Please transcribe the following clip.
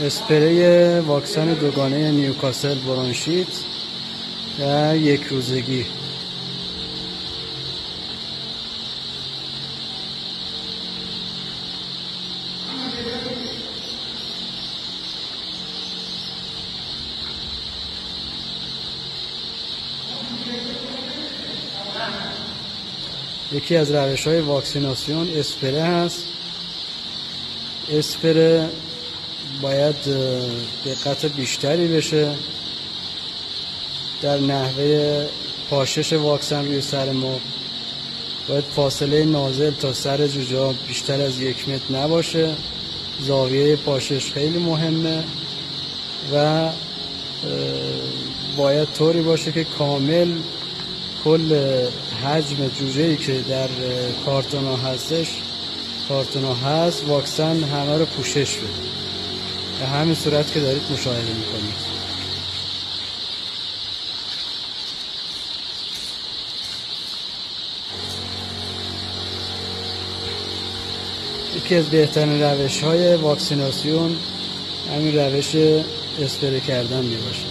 اسپری واکسن دوگانه نیوکاسل برونشیت در 1 روزگی. یکی از روش‌های واکسیناسیون اسپره هست. اسپره باید دقت بیشتری بشه در نحوه پاشش واکسن روی سر مرغ. باید فاصله نازل تا سر جوجه بیشتر از 1 متر نباشه. زاویه پاشش خیلی مهمه و باید طوری باشه که کامل کل حجم جوجه‌ای که در کارتونا هست واکسن همه رو پوشش بده. به همین صورت که دارید مشاهده میکنید. یکی از بهترین روش‌های واکسیناسیون همین روش اسپری کردن میباشه.